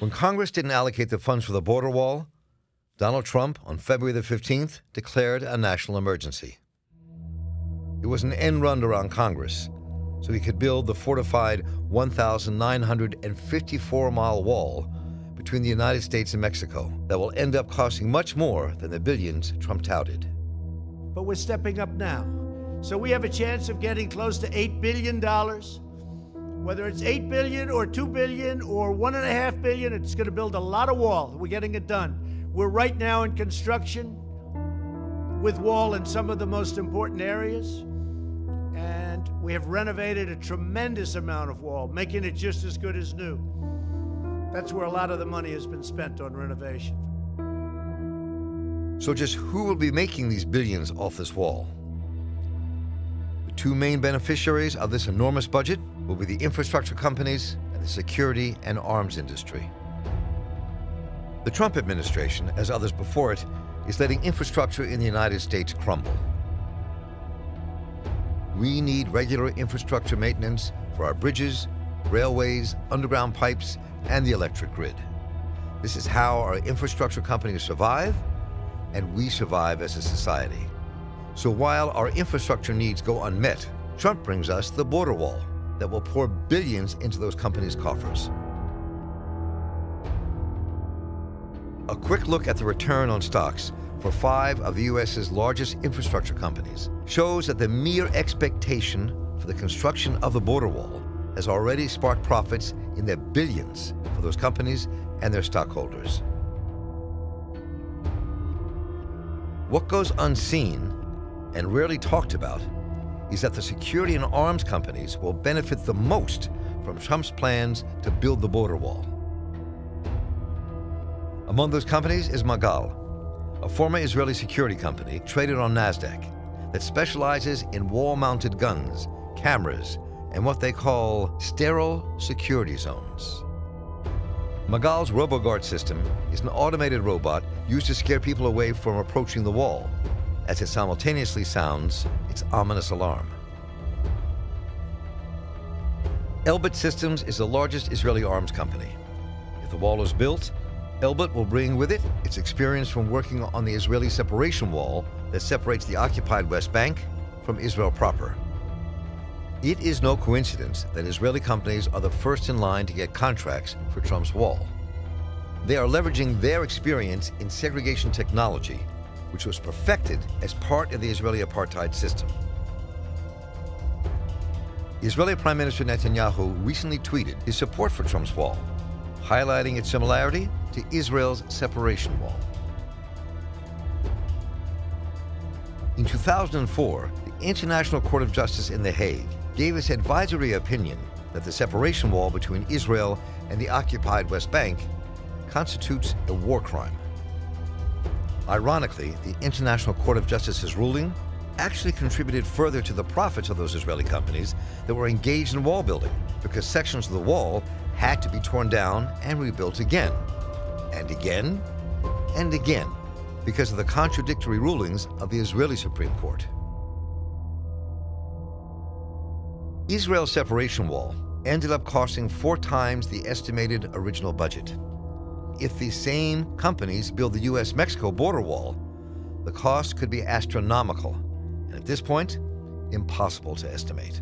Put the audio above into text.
When Congress didn't allocate the funds for the border wall, Donald Trump, on February the 15th, declared a national emergency. It was an end run around Congress, so he could build the fortified 1,954-mile wall between the United States and Mexico that will end up costing much more than the billions Trump touted. But we're stepping up now. So we have a chance of getting close to $8 billion. Whether it's $8 billion or $2 billion or $1.5 billion, it's going to build a lot of wall. We're getting it done. We're right now in construction with wall in some of the most important areas. And we have renovated a tremendous amount of wall, making it just as good as new. That's where a lot of the money has been spent on renovation. So just who will be making these billions off this wall? The two main beneficiaries of this enormous budget will be the infrastructure companies and the security and arms industry. The Trump administration, as others before it, is letting infrastructure in the United States crumble. We need regular infrastructure maintenance for our bridges, railways, underground pipes, and the electric grid. This is how our infrastructure companies survive, and we survive as a society. So while our infrastructure needs go unmet, Trump brings us the border wall that will pour billions into those companies' coffers. A quick look at the return on stocks for 5 of the U.S.'s largest infrastructure companies shows that the mere expectation for the construction of the border wall has already sparked profits in the billions for those companies and their stockholders. What goes unseen and rarely talked about is that the security and arms companies will benefit the most from Trump's plans to build the border wall. Among those companies is Magal, a former Israeli security company traded on NASDAQ that specializes in wall-mounted guns, cameras, and what they call sterile security zones. Magal's RoboGuard system is an automated robot used to scare people away from approaching the wall, as it simultaneously sounds its ominous alarm. Elbit Systems is the largest Israeli arms company. If the wall is built, Elbit will bring with it its experience from working on the Israeli separation wall that separates the occupied West Bank from Israel proper. It is no coincidence that Israeli companies are the first in line to get contracts for Trump's wall. They are leveraging their experience in segregation technology, which was perfected as part of the Israeli apartheid system. Israeli Prime Minister Netanyahu recently tweeted his support for Trump's wall, highlighting its similarity to Israel's separation wall. In 2004, the International Court of Justice in The Hague gave its advisory opinion that the separation wall between Israel and the occupied West Bank constitutes a war crime. Ironically, the International Court of Justice's ruling actually contributed further to the profits of those Israeli companies that were engaged in wall building, because sections of the wall had to be torn down and rebuilt again, and again, and again, because of the contradictory rulings of the Israeli Supreme Court. Israel's separation wall ended up costing 4 times the estimated original budget. If these same companies build the U.S.-Mexico border wall, the cost could be astronomical, and at this point, impossible to estimate.